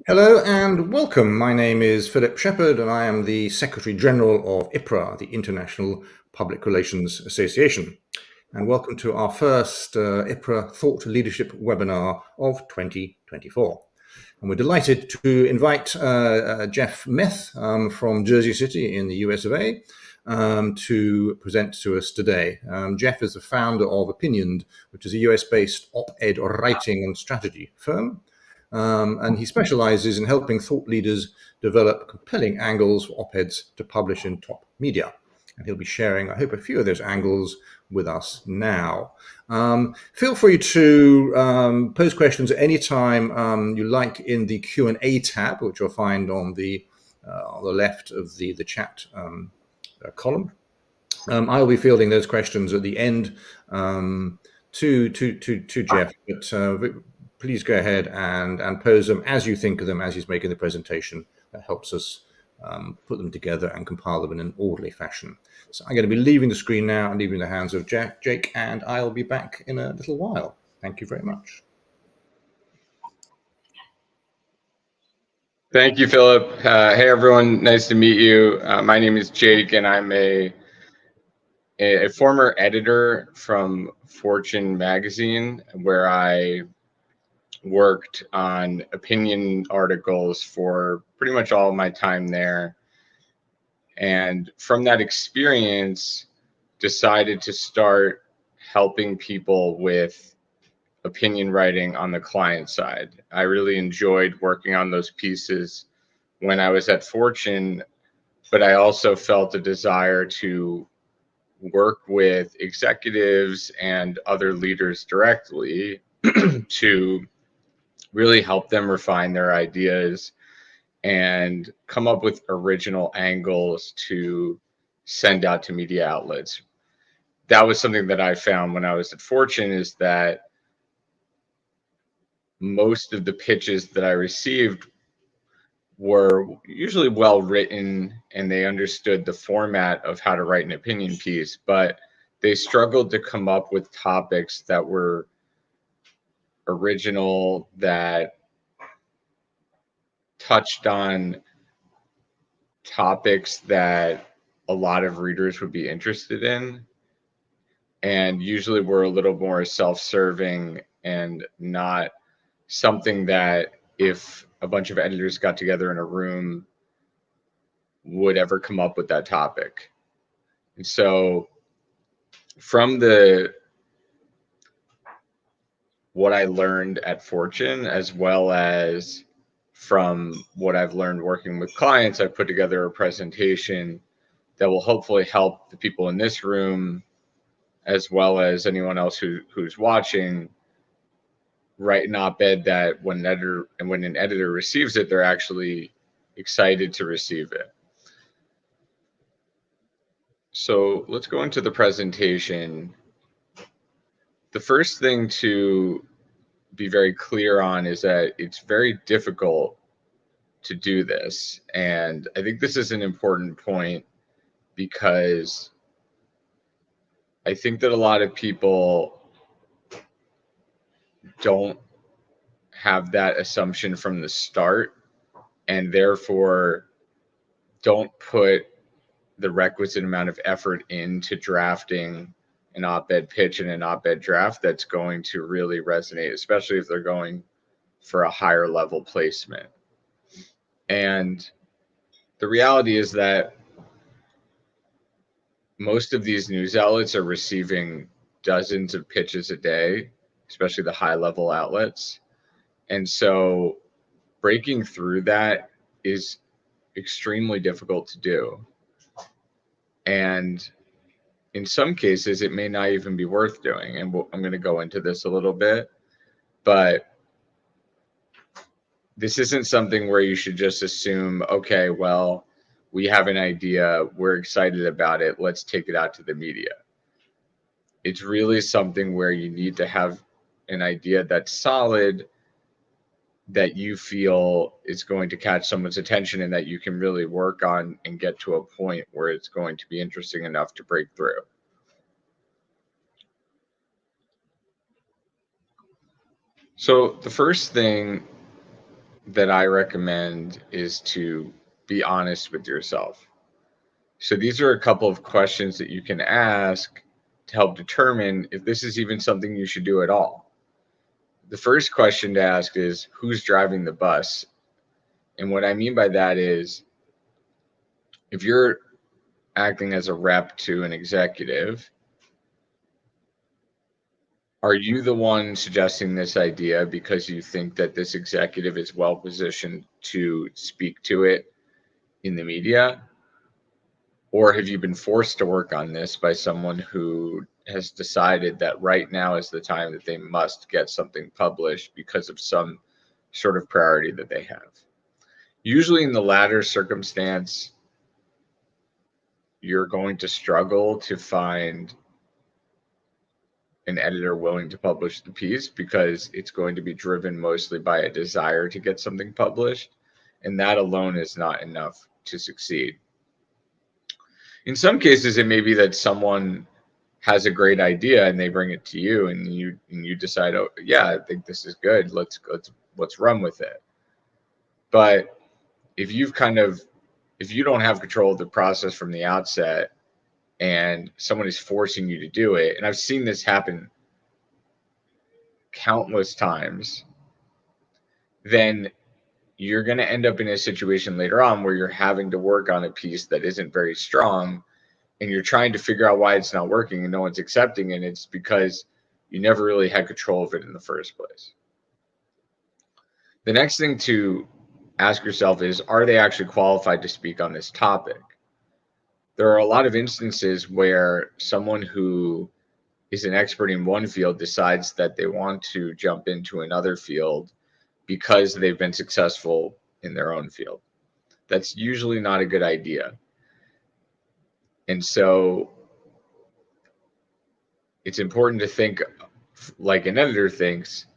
Hello and welcome. My name is Philip Shepherd and I am the Secretary General of IPRA, the International Public Relations Association. And welcome to our first IPRA Thought Leadership webinar of 2024. And we're delighted to invite Jeff Meth from Jersey City in the US of A to present to us today. Jeff is the founder of Opinioned, which is a US-based op-ed writing and strategy firm. And he specializes in helping thought leaders develop compelling angles for op-eds to publish in top media. And he'll be sharing, I hope, a few of those angles with us now. Feel free to pose questions at any time you like in the Q&A tab, which you'll find on the left of the chat column. I'll be fielding those questions at the end to Jeff, but please go ahead and pose them as you think of them as he's making the presentation. That helps us put them together and compile them in an orderly fashion. So I'm going to be leaving the screen now and leaving the hands of Jake, and I'll be back in a little while. Thank you very much. Thank you, Philip. Hey, everyone. Nice to meet you. My name is Jake, and I'm a former editor from Fortune magazine, where I worked on opinion articles for pretty much all of my time there. And from that experience, decided to start helping people with opinion writing on the client side. I really enjoyed working on those pieces when I was at Fortune, but I also felt a desire to work with executives and other leaders directly to really help them refine their ideas and come up with original angles to send out to media outlets. That was something that I found when I was at Fortune, is that most of the pitches that I received were usually well written and they understood the format of how to write an opinion piece, but they struggled to come up with topics that were original, that touched on topics that a lot of readers would be interested in, and usually were a little more self-serving and not something that, if a bunch of editors got together in a room, would ever come up with that topic. And so from what I learned at Fortune, as well as from what I've learned working with clients, I put together a presentation that will hopefully help the people in this room, as well as anyone else who's watching, write an op-ed that when an editor receives it, they're actually excited to receive it. So let's go into the presentation. The first thing to be very clear on is that it's very difficult to do this. And I think this is an important point, because I think that a lot of people don't have that assumption from the start, and therefore don't put the requisite amount of effort into drafting an op-ed pitch and an op-ed draft that's going to really resonate, especially if they're going for a higher level placement. And the reality is that most of these news outlets are receiving dozens of pitches a day, especially the high level outlets. And so breaking through that is extremely difficult to do. And in some cases, it may not even be worth doing. And I'm going to go into this a little bit, but this isn't something where you should just assume, okay, well, we have an idea, we're excited about it, let's take it out to the media. It's really something where you need to have an idea that's solid, that you feel is going to catch someone's attention, and that you can really work on and get to a point where it's going to be interesting enough to break through. So the first thing that I recommend is to be honest with yourself. So these are a couple of questions that you can ask to help determine if this is even something you should do at all. The first question to ask is, who's driving the bus? And what I mean by that is, if you're acting as a rep to an executive, are you the one suggesting this idea because you think that this executive is well positioned to speak to it in the media? Or have you been forced to work on this by someone who has decided that right now is the time that they must get something published because of some sort of priority that they have? Usually, in the latter circumstance, you're going to struggle to find an editor willing to publish the piece because it's going to be driven mostly by a desire to get something published. And that alone is not enough to succeed. In some cases, it may be that someone has a great idea and they bring it to you, and you decide, oh yeah, I think this is good. Let's run with it. But if if you don't have control of the process from the outset and someone is forcing you to do it, and I've seen this happen countless times, then you're going to end up in a situation later on where you're having to work on a piece that isn't very strong, and you're trying to figure out why it's not working and no one's accepting it. It's because you never really had control of it in the first place. The next thing to ask yourself is, are they actually qualified to speak on this topic? There are a lot of instances where someone who is an expert in one field decides that they want to jump into another field because they've been successful in their own field. That's usually not a good idea. And so it's important to think like an editor thinks.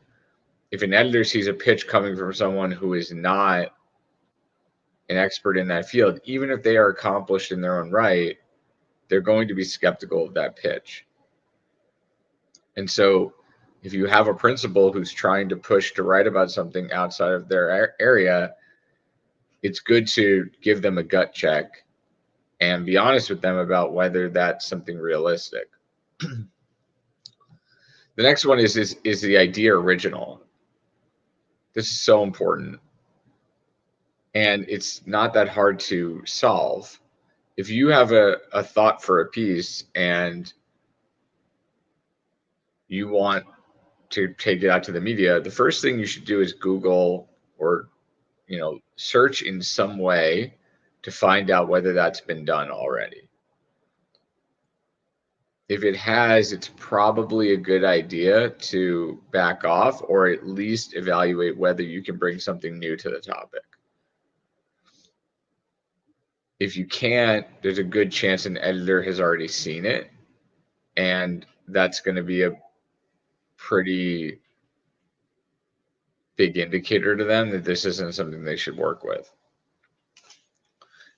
If an editor sees a pitch coming from someone who is not an expert in that field, even if they are accomplished in their own right, they're going to be skeptical of that pitch. And so if you have a principal who's trying to push to write about something outside of their area, it's good to give them a gut check and be honest with them about whether that's something realistic. The next one is the idea original? This is so important. And it's not that hard to solve. If you have a thought for a piece and you want to take it out to the media, the first thing you should do is Google or search in some way to find out whether that's been done already. If it has, it's probably a good idea to back off or at least evaluate whether you can bring something new to the topic. If you can't, there's a good chance an editor has already seen it, and that's going to be a pretty big indicator to them that this isn't something they should work with.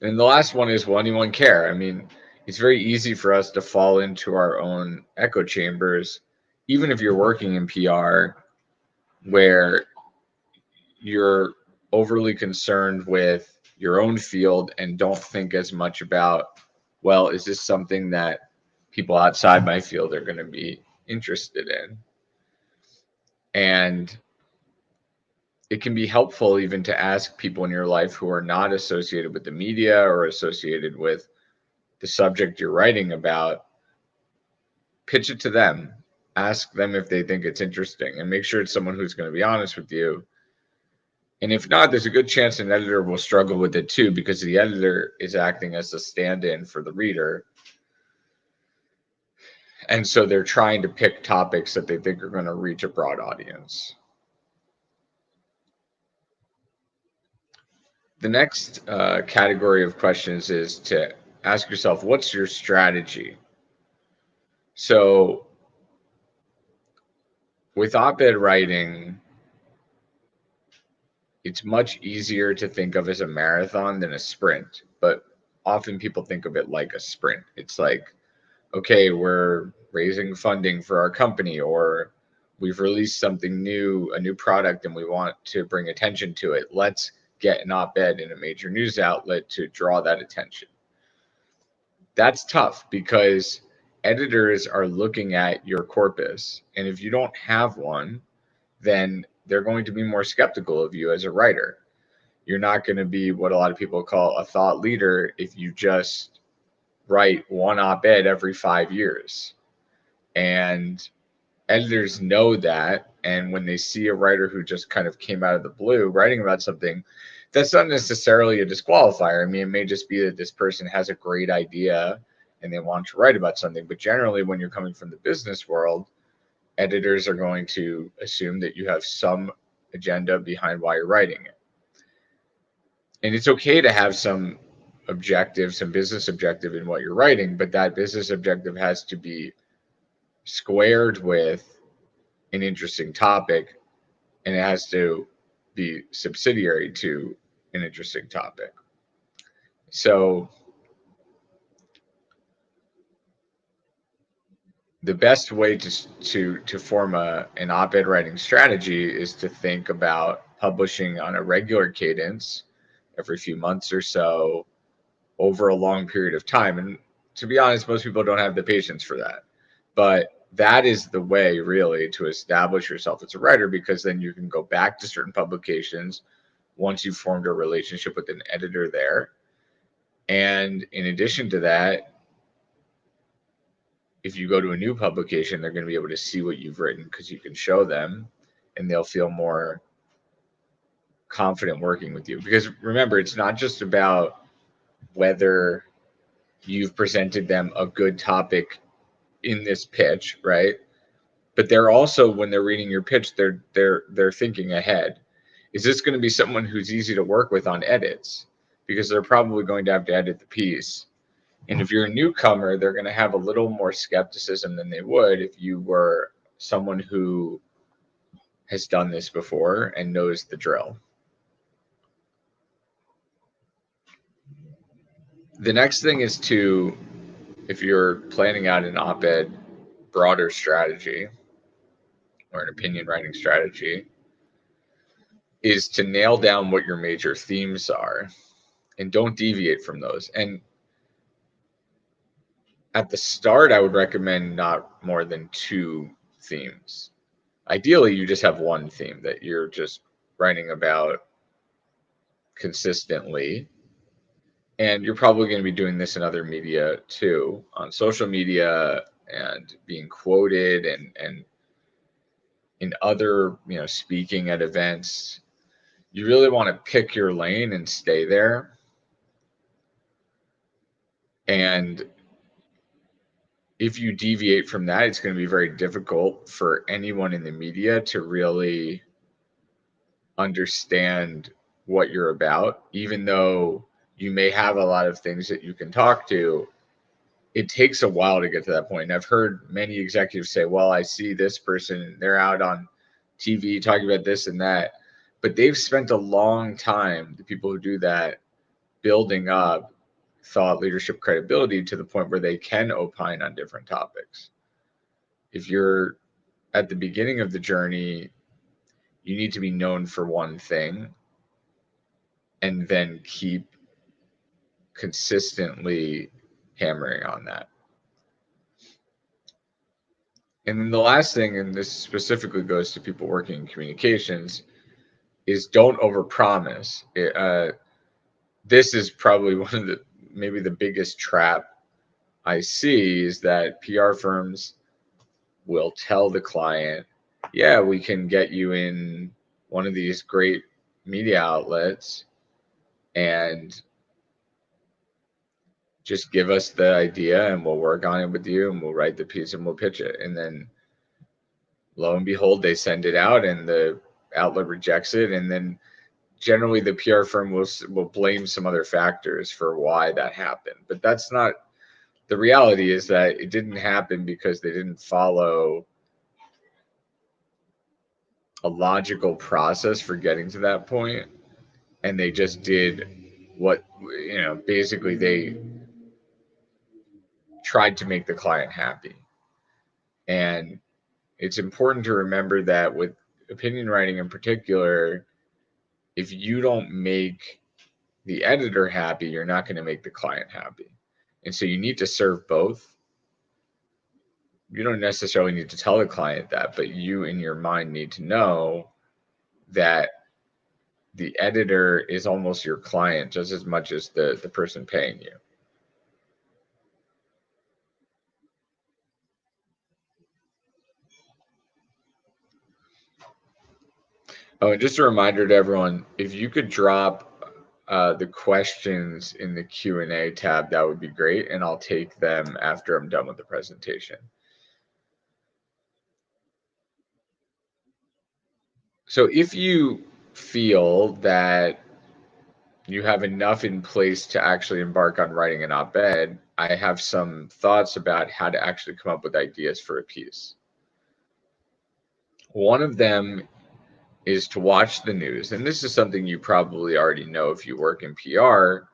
And the last one is, will anyone care? I mean, it's very easy for us to fall into our own echo chambers, even if you're working in PR, where you're overly concerned with your own field and don't think as much about, well, is this something that people outside my field are going to be interested in? And it can be helpful even to ask people in your life who are not associated with the media or associated with the subject you're writing about. Pitch it to them. Ask them if they think it's interesting, and make sure it's someone who's going to be honest with you. And if not, there's a good chance an editor will struggle with it too, because the editor is acting as a stand-in for the reader. And so they're trying to pick topics that they think are going to reach a broad audience. The next category of questions is to ask yourself, what's your strategy? So with op-ed writing, it's much easier to think of as a marathon than a sprint, but often people think of it like a sprint. It's like, okay, we're raising funding for our company, or we've released something new, a new product, and we want to bring attention to it. Let's get an op-ed in a major news outlet to draw that attention. That's tough because editors are looking at your corpus, and if you don't have one, then they're going to be more skeptical of you as a writer. You're not going to be what a lot of people call a thought leader if you just write one op-ed every 5 years. And editors know that, and when they see a writer who just kind of came out of the blue writing about something, that's not necessarily a disqualifier. I mean, it may just be that this person has a great idea and they want to write about something, but generally when you're coming from the business world, editors are going to assume that you have some agenda behind why you're writing it. And it's okay to have some objective, some business objective in what you're writing, but that business objective has to be squared with an interesting topic, and it has to be subsidiary to an interesting topic. So the best way to form an op-ed writing strategy is to think about publishing on a regular cadence every few months or so over a long period of time. And to be honest, most people don't have the patience for that. But that is the way really to establish yourself as a writer, because then you can go back to certain publications once you've formed a relationship with an editor there. And in addition to that, if you go to a new publication, they're going to be able to see what you've written because you can show them, and they'll feel more confident working with you. Because remember, it's not just about whether you've presented them a good topic in this pitch, right? But they're also, when they're reading your pitch, they're thinking ahead. Is this going to be someone who's easy to work with on edits? Because they're probably going to have to edit the piece. And if you're a newcomer, they're going to have a little more skepticism than they would if you were someone who has done this before and knows the drill. The next thing is to, if you're planning out an op-ed broader strategy or an opinion writing strategy, is to nail down what your major themes are and don't deviate from those. And at the start, I would recommend not more than 2 themes. Ideally, you just have one theme that you're just writing about consistently. And you're probably going to be doing this in other media too, on social media and being quoted and in other, speaking at events. You really want to pick your lane and stay there. And if you deviate from that, it's going to be very difficult for anyone in the media to really understand what you're about. Even though you may have a lot of things that you can talk to, it takes a while to get to that point. And I've heard many executives say, well, I see this person, they're out on TV talking about this and that, but they've spent a long time, the people who do that, building up thought leadership credibility to the point where they can opine on different topics. If you're at the beginning of the journey, you need to be known for one thing and then keep consistently hammering on that. And then the last thing, and this specifically goes to people working in communications, is don't overpromise. This is probably one of maybe the biggest trap I see, is that PR firms will tell the client, yeah, we can get you in one of these great media outlets and just give us the idea and we'll work on it with you and we'll write the piece and we'll pitch it. And then lo and behold, they send it out and the outlet rejects it. And then generally the PR firm will blame some other factors for why that happened. But that's not, the reality is that it didn't happen because they didn't follow a logical process for getting to that point. And they just did what, basically they tried to make the client happy. And it's important to remember that with opinion writing in particular, if you don't make the editor happy, you're not going to make the client happy. And so you need to serve both. You don't necessarily need to tell the client that, but you in your mind need to know that the editor is almost your client just as much as the person paying you. Oh, and just a reminder to everyone, if you could drop the questions in the Q&A tab, that would be great, and I'll take them after I'm done with the presentation. So if you feel that you have enough in place to actually embark on writing an op-ed, I have some thoughts about how to actually come up with ideas for a piece. One of them is to watch the news, and this is something you probably already know if you work in PR,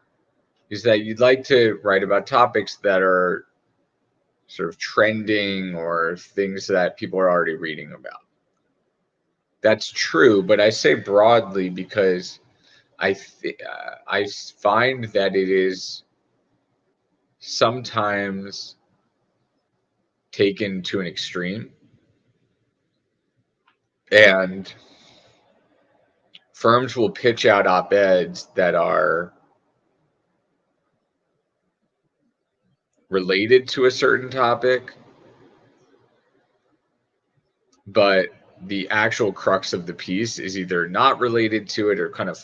is that you'd like to write about topics that are sort of trending or things that people are already reading about. That's true, but I say broadly because I find that it is sometimes taken to an extreme, and firms will pitch out op-eds that are related to a certain topic, but the actual crux of the piece is either not related to it or kind of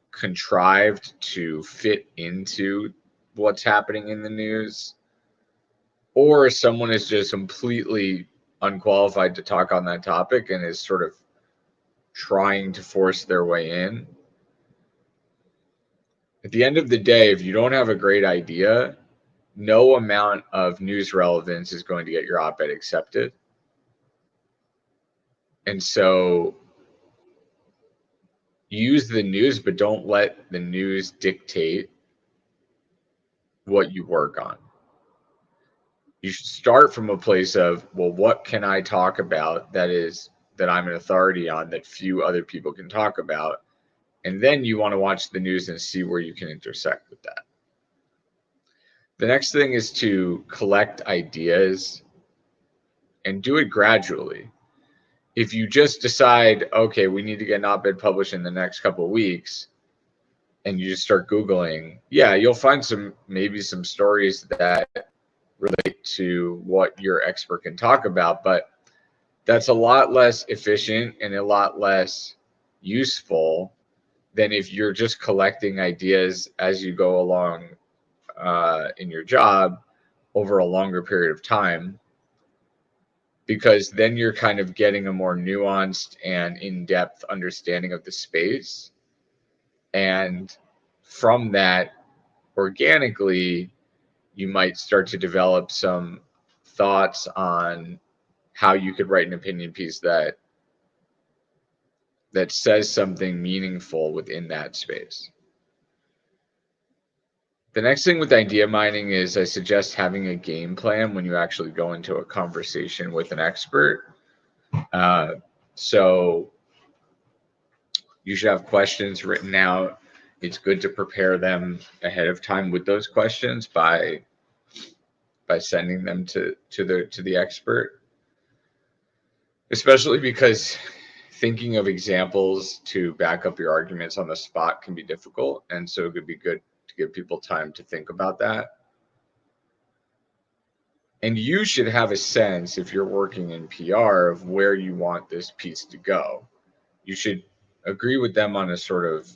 contrived to fit into what's happening in the news, or someone is just completely unqualified to talk on that topic and is sort of trying to force their way in. At the end of the day, if you don't have a great idea, no amount of news relevance is going to get your op-ed accepted. And so use the news, but don't let the news dictate what you work on. You should start from a place of, well, what can I talk about that I'm an authority on that few other people can talk about? And then you want to watch the news and see where you can intersect with that. The next thing is to collect ideas and do it gradually. If you just decide, okay, we need to get an op-ed published in the next couple of weeks, and you just start Googling, yeah, you'll find maybe some stories that relate to what your expert can talk about, but that's a lot less efficient and a lot less useful than if you're just collecting ideas as you go along in your job over a longer period of time, because then you're kind of getting a more nuanced and in-depth understanding of the space. And from that, organically, you might start to develop some thoughts on how you could write an opinion piece that says something meaningful within that space. The next thing with idea mining is I suggest having a game plan when you actually go into a conversation with an expert. So you should have questions written out. It's good to prepare them ahead of time with those questions by sending them to the expert, especially because thinking of examples to back up your arguments on the spot can be difficult, and so it could be good to give people time to think about that. And you should have a sense, if you're working in PR, of where you want this piece to go. You should agree with them on a sort of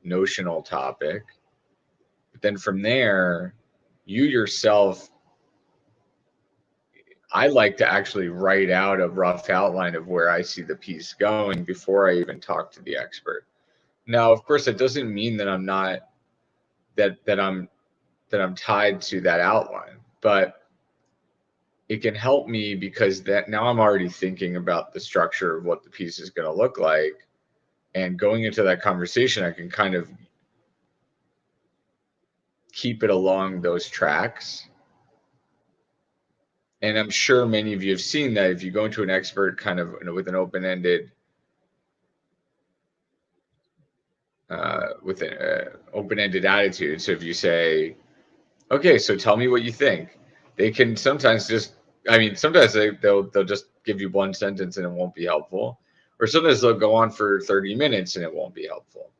notional topic. But then from there, you yourself, I like to actually write out a rough outline of where I see the piece going before I even talk to the expert. Now, of course, it doesn't mean that I'm not that I'm tied to that outline, but it can help me because that now I'm already thinking about the structure of what the piece is going to look like, and going into that conversation, I can kind of keep it along those tracks. And I'm sure many of you have seen that if you go into an expert kind of with an open-ended attitude. So if you say, okay, so tell me what you think, they can sometimes just, I mean, sometimes they'll just give you one sentence and it won't be helpful, or sometimes they'll go on for 30 minutes and it won't be helpful.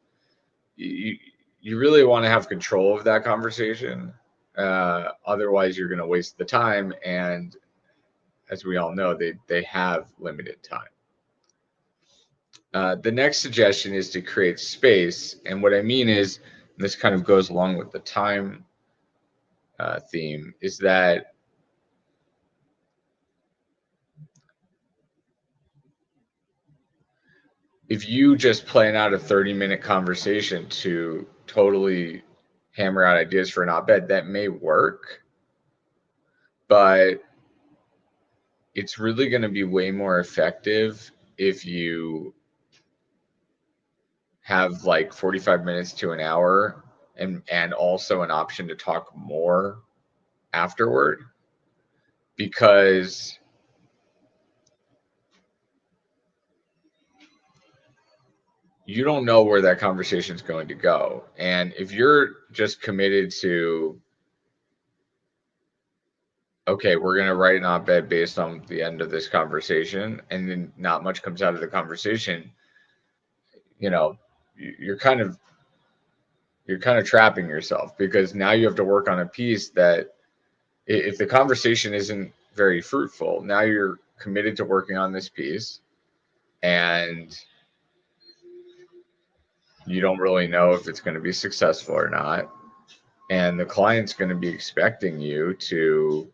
You really want to have control of that conversation. Otherwise, you're going to waste the time, and as we all know, they have limited time. The next suggestion is to create space. And what I mean is, and this kind of goes along with the time theme, is that if you just plan out a 30-minute conversation to totally hammer out ideas for an op-ed, that may work, but it's really going to be way more effective if you have like 45 minutes to an hour and also an option to talk more afterward, because you don't know where that conversation is going to go. And if you're just committed to, okay, we're going to write an op-ed based on the end of this conversation, and then not much comes out of the conversation, you're kind of trapping yourself, because now you have to work on a piece that, if the conversation isn't very fruitful, now you're committed to working on this piece, and you don't really know if it's going to be successful or not. And the client's going to be expecting you to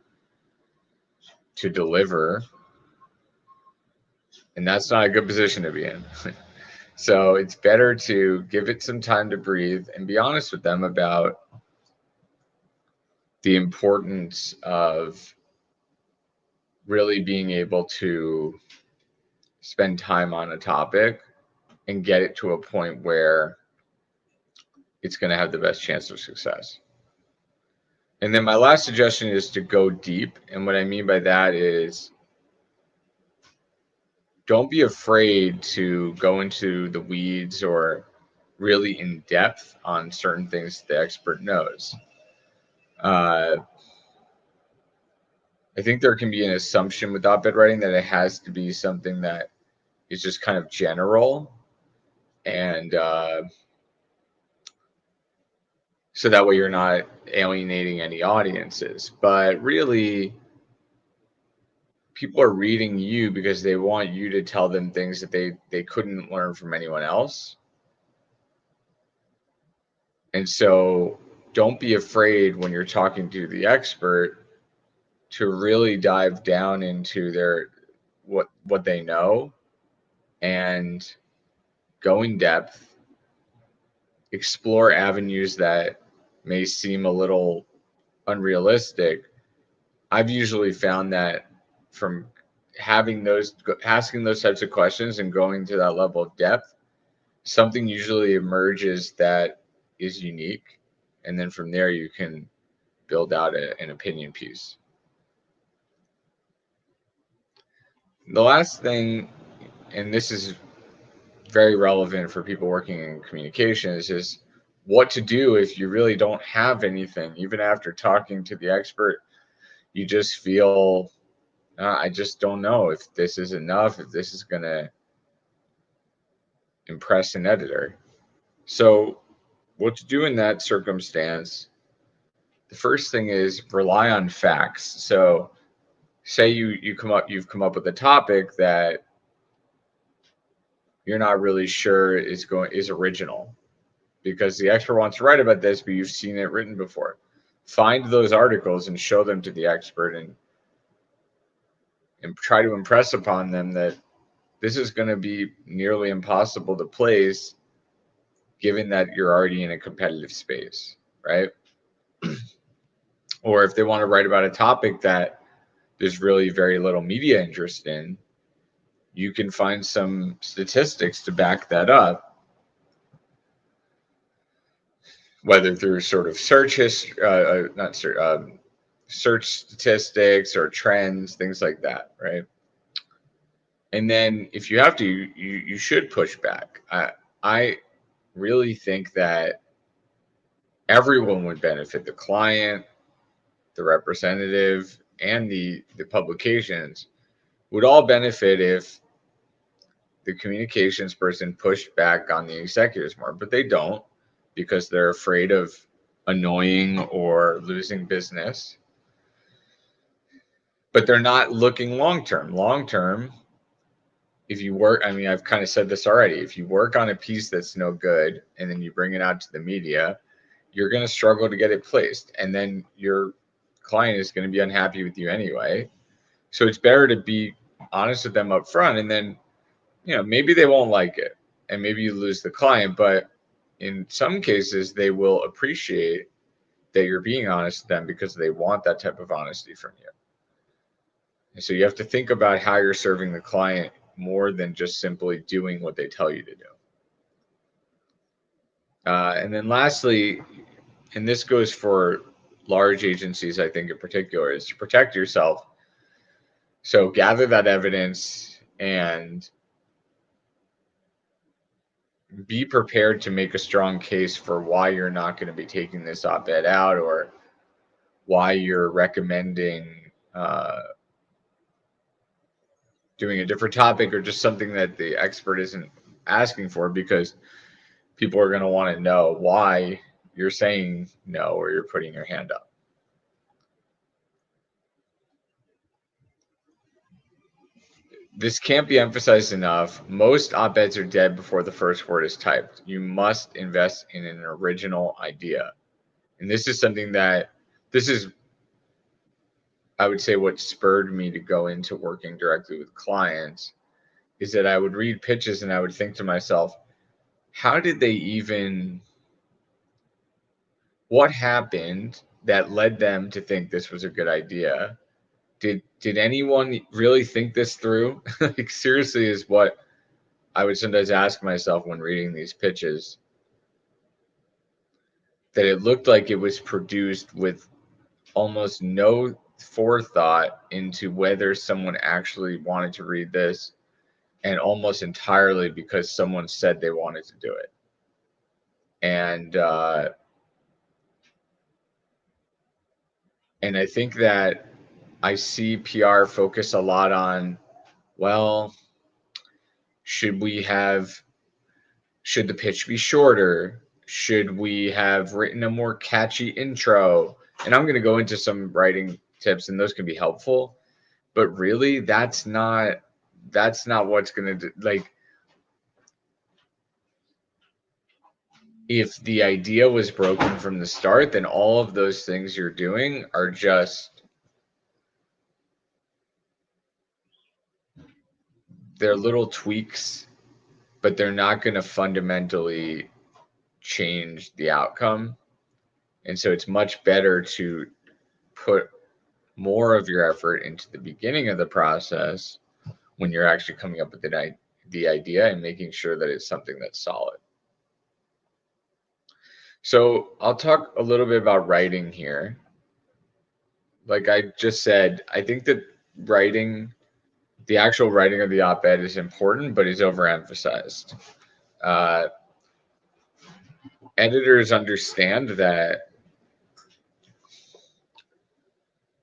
deliver, and that's not a good position to be in. So it's better to give it some time to breathe and be honest with them about the importance of really being able to spend time on a topic and get it to a point where it's going to have the best chance of success. And then my last suggestion is to go deep. And what I mean by that is, don't be afraid to go into the weeds or really in depth on certain things the expert knows. I think there can be an assumption with op-ed writing that it has to be something that is just kind of general, and so that way you're not alienating any audiences. But really, people are reading you because they want you to tell them things that they couldn't learn from anyone else. And so don't be afraid when you're talking to the expert to really dive down into their what they know and go in depth, explore avenues that may seem a little unrealistic. I've usually found that from asking those types of questions and going to that level of depth, something usually emerges that is unique, and then from there you can build out an opinion piece. The last thing, and this is very relevant for people working in communications, is what to do if you really don't have anything. Even after talking to the expert, you just feel, I just don't know if this is enough, if this is going to impress an editor. So what to do in that circumstance, the first thing is rely on facts. So say you've come up with a topic that you're not really sure is original, because the expert wants to write about this, but you've seen it written before. Find those articles and show them to the expert, and try to impress upon them that this is going to be nearly impossible to place, given that you're already in a competitive space, right? Or if they want to write about a topic that there's really very little media interest in, you can find some statistics to back that up, whether through sort of search history, search statistics or trends, things like that, right? And then if you have to, you should push back. I really think that everyone would benefit: the client, the representative, and the publications would all benefit if the communications person pushed back on the executives more, but they don't, because they're afraid of annoying or losing business. But they're not looking long term. Long term, if you work, I mean, I've kind of said this already, if you work on a piece that's no good and then you bring it out to the media, you're going to struggle to get it placed. And then your client is going to be unhappy with you anyway. So it's better to be honest with them up front. And then, maybe they won't like it and maybe you lose the client. But in some cases, they will appreciate that you're being honest with them because they want that type of honesty from you. And so you have to think about how you're serving the client more than just simply doing what they tell you to do. And then lastly, and this goes for large agencies, I think in particular, is to protect yourself. So gather that evidence and be prepared to make a strong case for why you're not going to be taking this op-ed out, or why you're recommending doing a different topic, or just something that the expert isn't asking for, because people are going to want to know why you're saying no or you're putting your hand up. This can't be emphasized enough. Most op-eds are dead before the first word is typed. You must invest in an original idea. And this is something that, I would say, what spurred me to go into working directly with clients, is that I would read pitches and I would think to myself, how did they even, what happened that led them to think this was a good idea? Did anyone really think this through? Like, seriously, is what I would sometimes ask myself when reading these pitches. That it looked like it was produced with almost no forethought into whether someone actually wanted to read this, and almost entirely because someone said they wanted to do it. And I think that I see PR focus a lot on, well, should the pitch be shorter? Should we have written a more catchy intro? And I'm going to go into some writing tips, and those can be helpful. But really, that's not what's going to do. Like, if the idea was broken from the start, then all of those things you're doing are just, they're little tweaks, but they're not going to fundamentally change the outcome. And so it's much better to put more of your effort into the beginning of the process, when you're actually coming up with the idea, and making sure that it's something that's solid. So I'll talk a little bit about writing here. Like I just said, I think that the actual writing of the op-ed is important, but is overemphasized. Editors understand that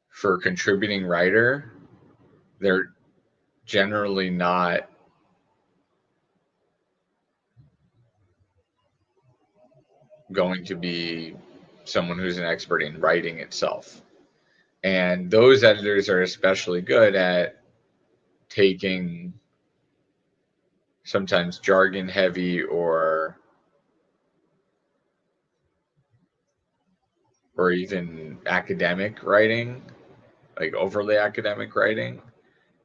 for a contributing writer, they're generally not going to be someone who's an expert in writing itself. And those editors are especially good at taking sometimes jargon heavy or even academic writing, like overly academic writing,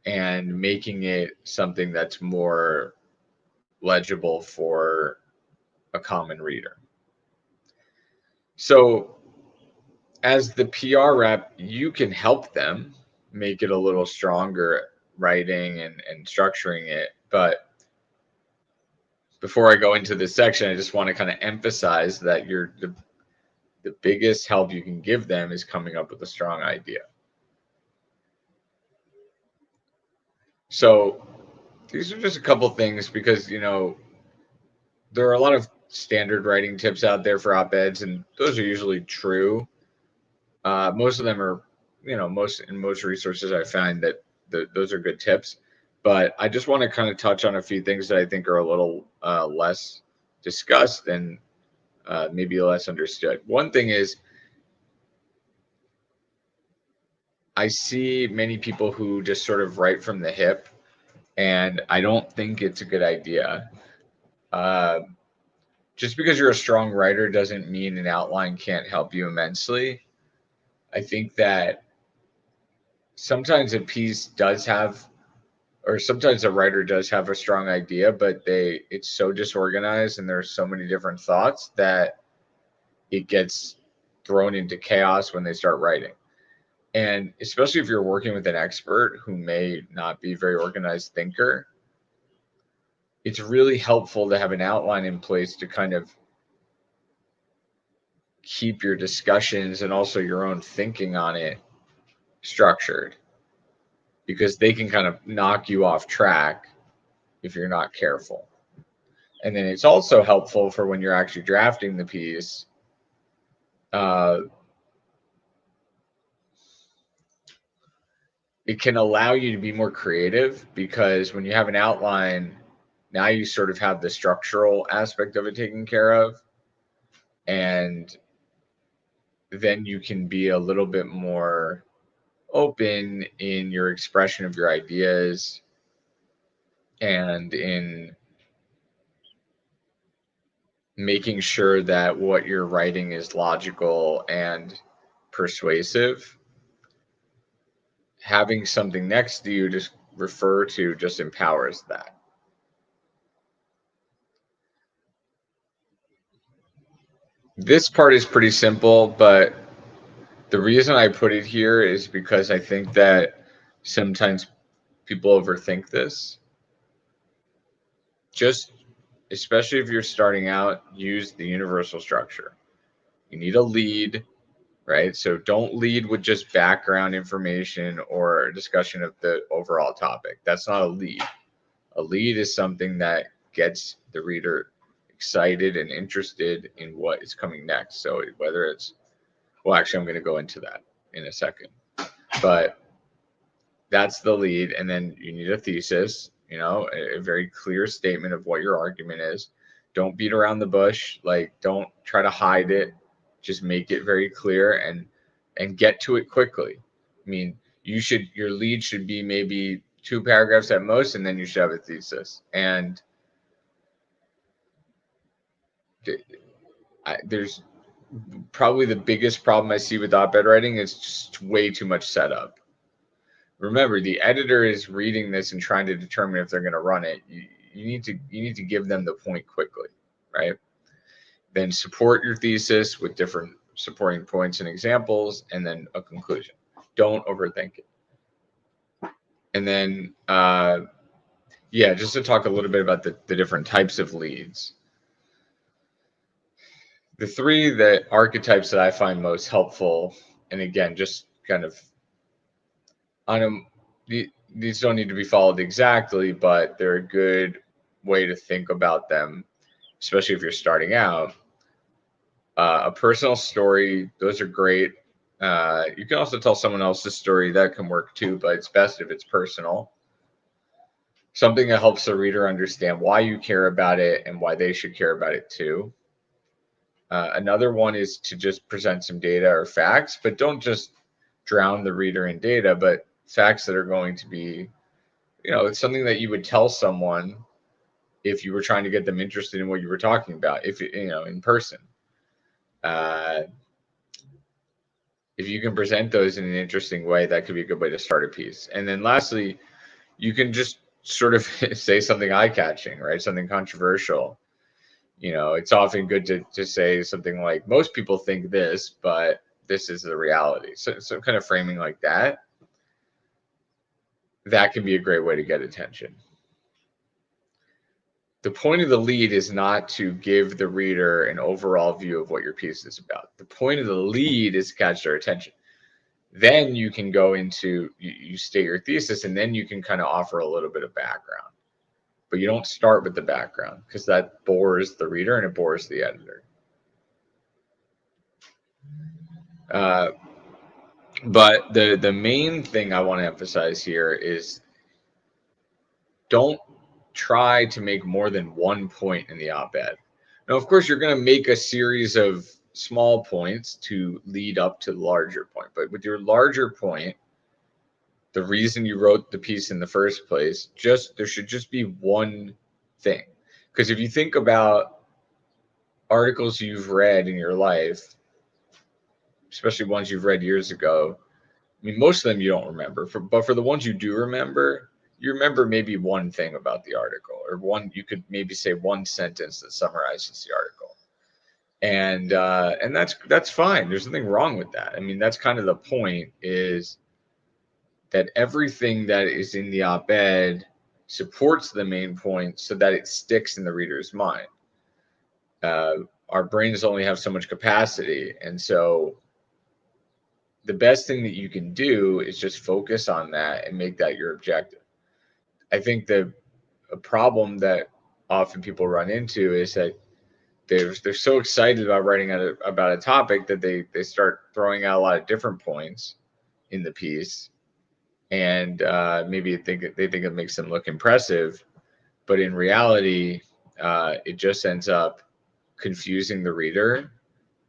and making it something that's more legible for a common reader. So as the PR rep, you can help them make it a little stronger writing and structuring it. But before I go into this section, I just want to kind of emphasize that the biggest help you can give them is coming up with a strong idea. So these are just a couple things, because there are a lot of standard writing tips out there for op-eds, and those are usually true. Most of them are, in most resources I find that those are good tips. But I just want to kind of touch on a few things that I think are a little less discussed and maybe less understood. One thing is, I see many people who just sort of write from the hip, and I don't think it's a good idea. Just because you're a strong writer doesn't mean an outline can't help you immensely. I think that sometimes a piece does have, or sometimes a writer does have a strong idea, but it's so disorganized and there's so many different thoughts that it gets thrown into chaos when they start writing. And especially if you're working with an expert who may not be a very organized thinker, it's really helpful to have an outline in place to kind of keep your discussions and also your own thinking on it structured, because they can kind of knock you off track if you're not careful. And then it's also helpful for when you're actually drafting the piece. It can allow you to be more creative, because when you have an outline, now you sort of have the structural aspect of it taken care of. And then you can be a little bit more open in your expression of your ideas and in making sure that what you're writing is logical and persuasive. Having something next to you just refer to just empowers that. This part is pretty simple, but the reason I put it here is because I think that sometimes people overthink this. Just, especially if you're starting out, use the universal structure. You need a lead, right? So don't lead with just background information or a discussion of the overall topic. That's not a lead. A lead is something that gets the reader excited and interested in what is coming next. So whether it's, well, actually, I'm going to go into that in a second, but that's the lead. And then you need a thesis, a very clear statement of what your argument is. Don't beat around the bush. Like, don't try to hide it. Just make it very clear and get to it quickly. I mean, your lead should be maybe 2 paragraphs at most, and then you should have a thesis. And there's probably the biggest problem I see with op-ed writing is just way too much setup. Remember, the editor is reading this and trying to determine if they're going to run it. You need to give them the point quickly, right? Then support your thesis with different supporting points and examples, and then a conclusion. Don't overthink it. And then, just to talk a little bit about the different types of leads. The 3 archetypes that I find most helpful, and again, just kind of on them, these don't need to be followed exactly, but they're a good way to think about them, especially if you're starting out. A personal story, those are great. You can also tell someone else's story, that can work too, but it's best if it's personal. Something that helps the reader understand why you care about it and why they should care about it too. Another one is to just present some data or facts, but don't just drown the reader in data, but facts that are going to be, it's something that you would tell someone if you were trying to get them interested in what you were talking about, if in person. If you can present those in an interesting way, that could be a good way to start a piece. And then lastly, you can just sort of say something eye-catching, right? Something controversial. It's often good to say something like, most people think this, but this is the reality. So kind of framing like that can be a great way to get attention. the point of the lead is not to give the reader an overall view of what your piece is about. The point of the lead is to catch their attention. Then you can go into, you state your thesis, and then you can kind of offer a little bit of background. But you don't start with the background because that bores the reader and it bores the editor. But the main thing I want to emphasize here is don't try to make more than one point in the op-ed. Now, of course, you're going to make a series of small points to lead up to the larger point. But with your larger point, the reason you wrote the piece in the first place, there should just be one thing. Because if you think about articles you've read in your life, especially ones you've read years ago, I mean, most of them you don't remember. But for the ones you do remember, you remember maybe one thing about the article, or you could maybe say one sentence that summarizes the article, and that's fine. There's nothing wrong with that. I mean, that's kind of the point, is that everything that is in the op-ed supports the main point so that it sticks in the reader's mind. Our brains only have so much capacity, and so the best thing that you can do is just focus on that and make that your objective. I think a problem that often people run into is that they're so excited about writing about a topic that they start throwing out a lot of different points in the piece, and maybe they think it makes them look impressive, but in reality, it just ends up confusing the reader,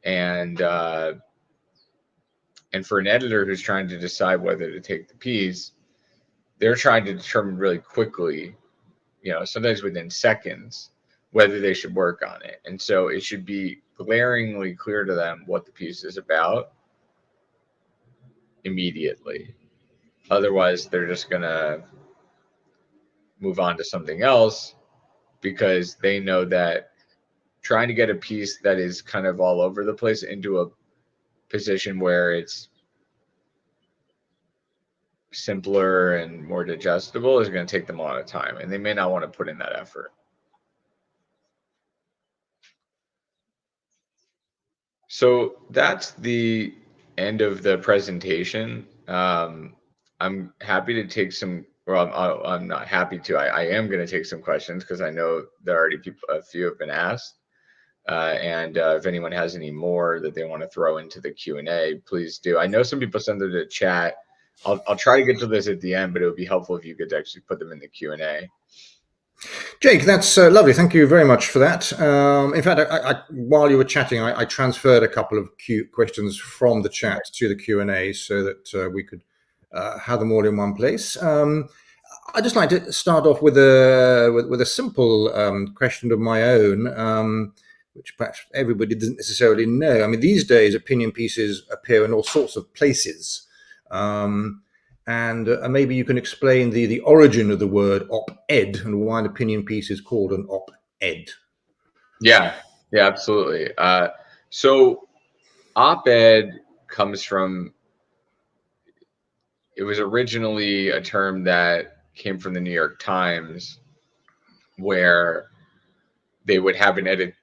and for an editor who's trying to decide whether to take the piece, they're trying to determine really quickly, sometimes within seconds, whether they should work on it. And so it should be glaringly clear to them what the piece is about immediately. Otherwise, they're just going to move on to something else, because they know that trying to get a piece that is kind of all over the place into a position where it's simpler and more digestible is going to take them a lot of time, and they may not want to put in that effort. So that's the end of the presentation. I'm happy to take some, well, I'm not happy to, I am going to take some questions, because I know there are already a few have been asked. And if anyone has any more that they want to throw into the Q&A, please do. I know some people send them to chat. I'll try to get to this at the end, but it would be helpful if you could actually put them in the Q&A. Jake, that's lovely. Thank you very much for that. In fact, while you were chatting, I transferred a couple of questions from the chat to the Q&A so that we could have them all in one place. I'd just like to start off with a simple question of my own, which perhaps everybody doesn't necessarily know. I mean, these days, opinion pieces appear in all sorts of places. And maybe you can explain the origin of the word op-ed and why an opinion piece is called an op-ed. Yeah, absolutely. So op-ed comes from, it was originally a term that came from the New York Times, where they would have an edit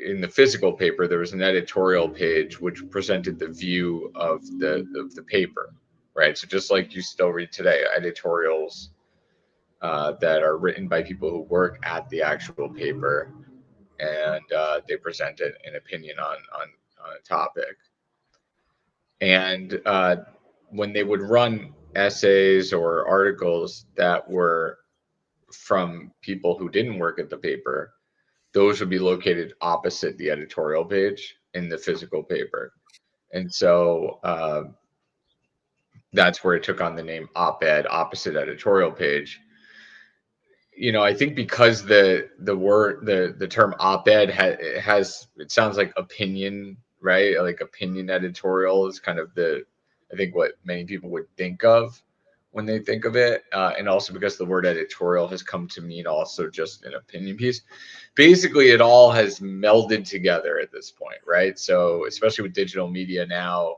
in the physical paper. There was an editorial page which presented the view of the paper, right? So just like you still read today, editorials that are written by people who work at the actual paper, and they presented an opinion on a topic. And when they would run essays or articles that were from people who didn't work at the paper, those would be located opposite the editorial page in the physical paper. And so that's where it took on the name op-ed, opposite editorial page. I think because the term op-ed has it sounds like opinion, right? Like opinion editorial is kind of I think what many people would think of when they think of it, and also because the word editorial has come to mean also just an opinion piece. Basically, it all has melded together at this point, right? So especially with digital media now,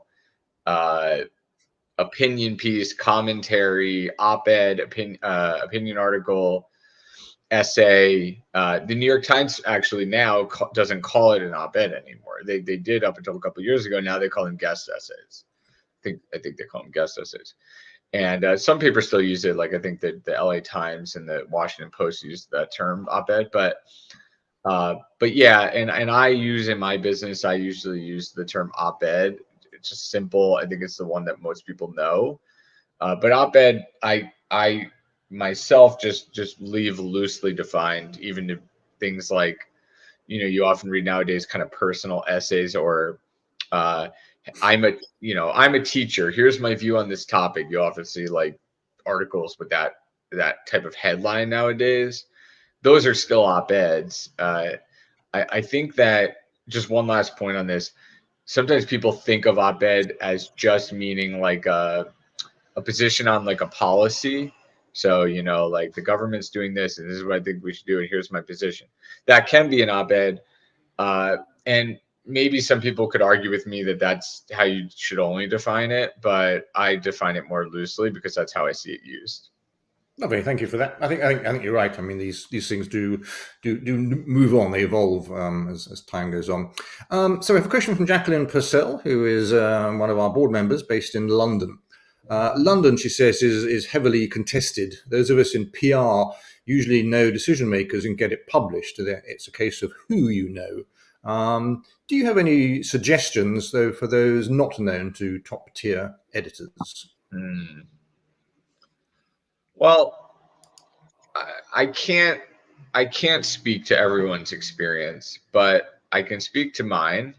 opinion piece, commentary, op-ed, opinion article, essay. The New York Times actually now doesn't call it an op-ed anymore. They did up until a couple of years ago. Now they call them guest essays. I think they call them guest essays. And some papers still use it. Like I think that the LA Times and the Washington Post use that term op-ed. But yeah, and I use in my business, I usually use the term op-ed. It's just simple. I think it's the one that most people know. But op-ed, I myself just leave loosely defined, even to things like, you often read nowadays kind of personal essays or I'm a teacher. Here's my view on this topic. You often see like articles with that type of headline nowadays. Those are still op-eds. I think that just one last point on this. Sometimes people think of op-ed as just meaning like a position on like a policy. So, like the government's doing this and this is what I think we should do. And here's my position. That can be an op-ed. And maybe some people could argue with me that that's how you should only define it, but I define it more loosely because that's how I see it used. Lovely, thank you for that. I think you're right. I mean, these things do move on, they evolve as time goes on. So we have a question from Jacqueline Purcell, who is one of our board members based in London. London, she says, is heavily contested. Those of us in PR usually know decision makers and get it published. It's a case of who you know. Do you have any suggestions, though, for those not known to top tier editors? Well, I can't speak to everyone's experience, but I can speak to mine.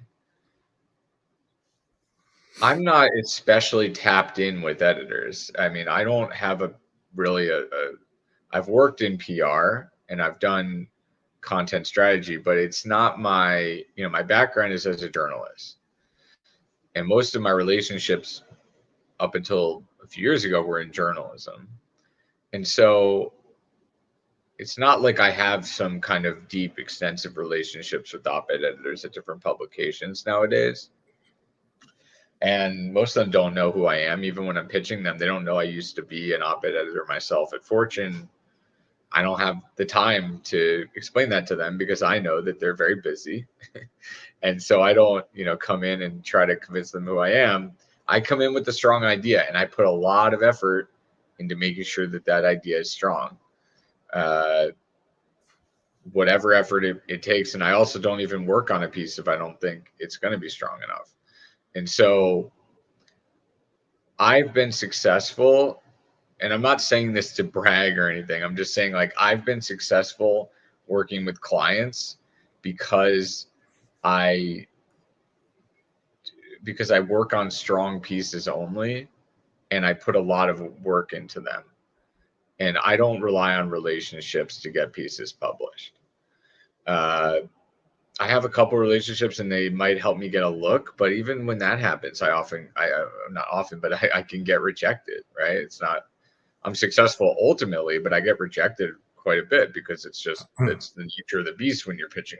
I'm not especially tapped in with editors. I mean, I don't have I've worked in PR and I've done content strategy, but it's not my background is as a journalist. And most of my relationships up until a few years ago were in journalism. And so it's not like I have some kind of deep, extensive relationships with op-ed editors at different publications nowadays. And most of them don't know who I am. Even when I'm pitching them, they don't know I used to be an op-ed editor myself at Fortune. I don't have the time to explain that to them because I know that they're very busy. And so I don't, come in and try to convince them who I am. I come in with a strong idea and I put a lot of effort into making sure that idea is strong. Whatever effort it takes. And I also don't even work on a piece if I don't think it's going to be strong enough. And so I've been successful, and I'm not saying this to brag or anything. I'm just saying like I've been successful working with clients because I work on strong pieces only and I put a lot of work into them. And I don't rely on relationships to get pieces published. I have a couple relationships and they might help me get a look, but even when that happens, not often, but I can get rejected, right? It's not, I'm successful ultimately, but I get rejected quite a bit because it's the nature of the beast when you're pitching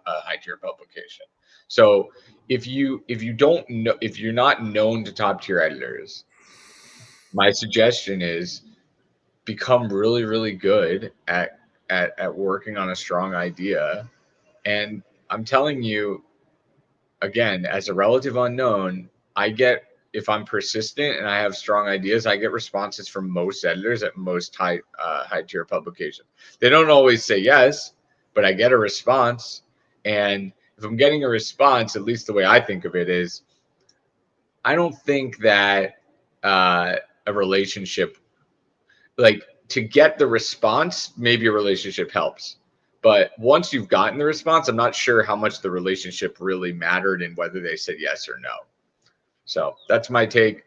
a high tier publication. So if you don't know, if you're not known to top tier editors, my suggestion is become really, really good at working on a strong idea. And I'm telling you, again, as a relative unknown, if I'm persistent and I have strong ideas, I get responses from most editors at most high tier publications. They don't always say yes, but I get a response. And if I'm getting a response, at least the way I think of it is, I don't think that a relationship, like to get the response, maybe a relationship helps. But once you've gotten the response, I'm not sure how much the relationship really mattered and whether they said yes or no. So that's my take.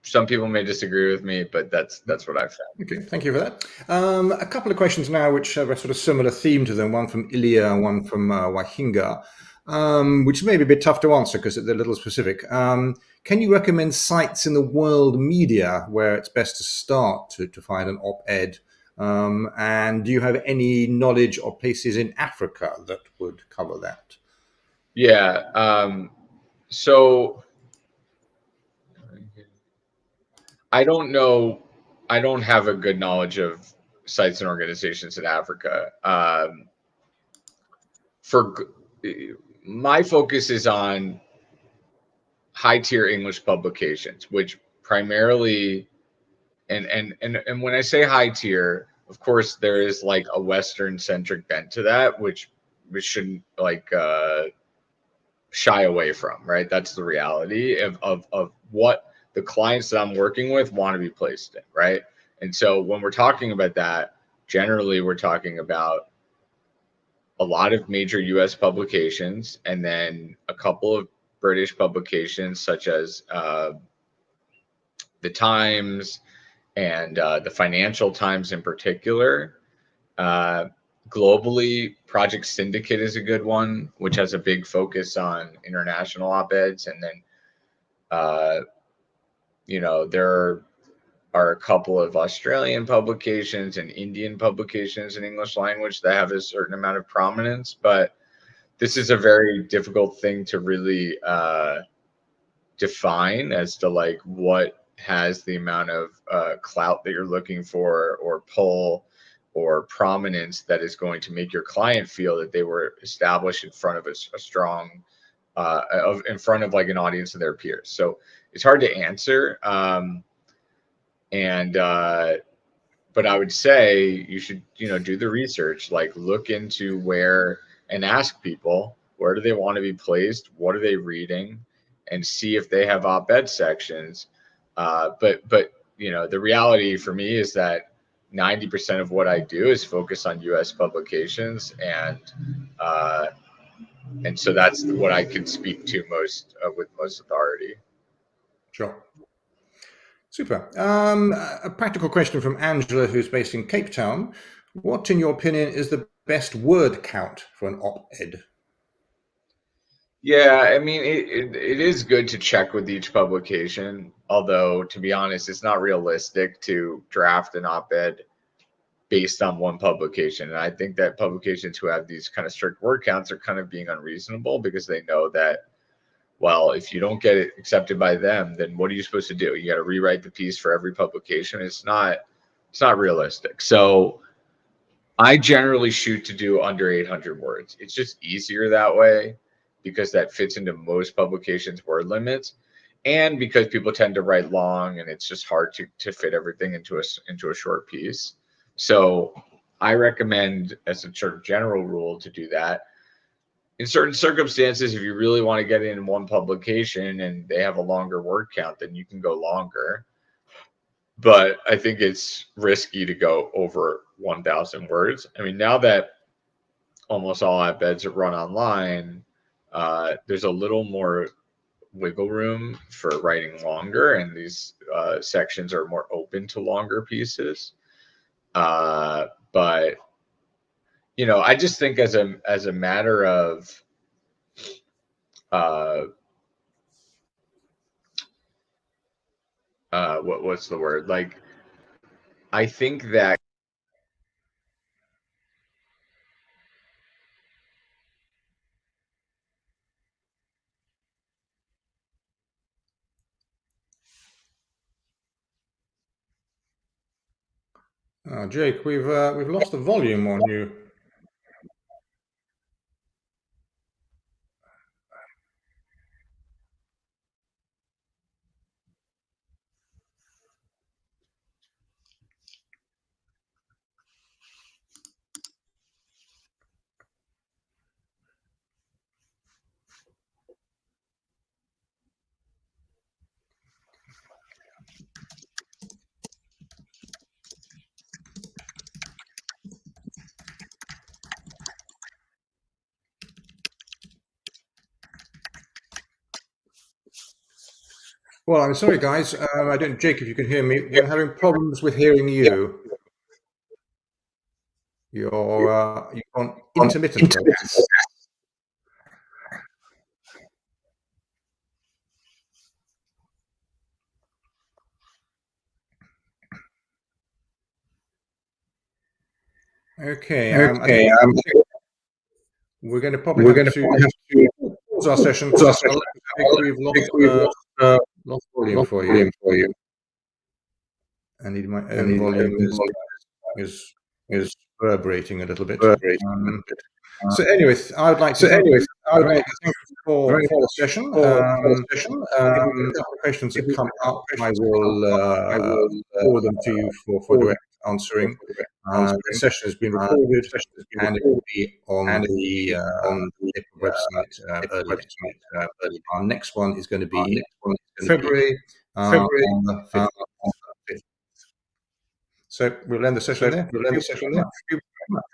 Some people may disagree with me, but that's what I've found. Okay, thank you for that. A couple of questions now, which have a sort of similar theme to them. One from Ilya, one from Wahinga, which may be a bit tough to answer because they're a little specific. Can you recommend sites in the world media where it's best to start to find an op-ed? And do you have any knowledge of places in Africa that would cover that? Yeah. So I don't know. I don't have a good knowledge of sites and organizations in Africa. My focus is on high tier English publications, which primarily, and when I say high tier, of course there is like a Western centric bent to that, which we shouldn't like shy away from, right? That's the reality of what the clients that I'm working with want to be placed in, right? And so when we're talking about that, generally we're talking about a lot of major US publications and then a couple of British publications such as the Times and the Financial Times in particular. Globally, Project Syndicate is a good one, which has a big focus on international op-eds. And then, there are a couple of Australian publications and Indian publications in English language that have a certain amount of prominence. But this is a very difficult thing to really define as to like what has the amount of clout that you're looking for or pull or prominence that is going to make your client feel that they were established in front of a strong in front of like an audience of their peers. So it's hard to answer. But I would say you should, do the research, like look into where and ask people, where do they want to be placed? What are they reading? And see if they have op-ed sections. But the reality for me is that 90% of what I do is focus on US publications. And so that's what I can speak to most with most authority. Sure. Super. A practical question from Angela, who's based in Cape Town. What, in your opinion, is the best word count for an op-ed? Yeah, I mean, it is good to check with each publication, although, to be honest, it's not realistic to draft an op-ed based on one publication. And I think that publications who have these kind of strict word counts are kind of being unreasonable because they know that, well, if you don't get it accepted by them, then what are you supposed to do? You got to rewrite the piece for every publication. It's not realistic. So I generally shoot to do under 800 words. It's just easier that way because that fits into most publications' word limits, and because people tend to write long and it's just hard to fit everything into a short piece. So I recommend, as a sort of general rule, to do that. In certain circumstances, if you really want to get in one publication and they have a longer word count, then you can go longer. But I think it's risky to go over 1,000 words. I mean, now that almost all op-eds are run online, there's a little more wiggle room for writing longer, and these sections are more open to longer pieces. But I just think as a matter of what's the word? Like, I think that Jake, we've lost the volume on you. Well, I'm sorry, guys. I don't, Jake, if you can hear me, we're having problems with hearing you. You're on intermittent. Okay. I think we're going to probably have to pause our session. I think we've lost volume for you. I need my own volume is is reverberating a little bit. Collaboration. So anyway, I would like to thank you very much for the session. If we get questions that come up, I will forward them to you for direct answering. The session has been recorded and it will be on the IPRA website early next week. Our next one is going to be February on the 5th. So we'll end the session there. Thank you very much.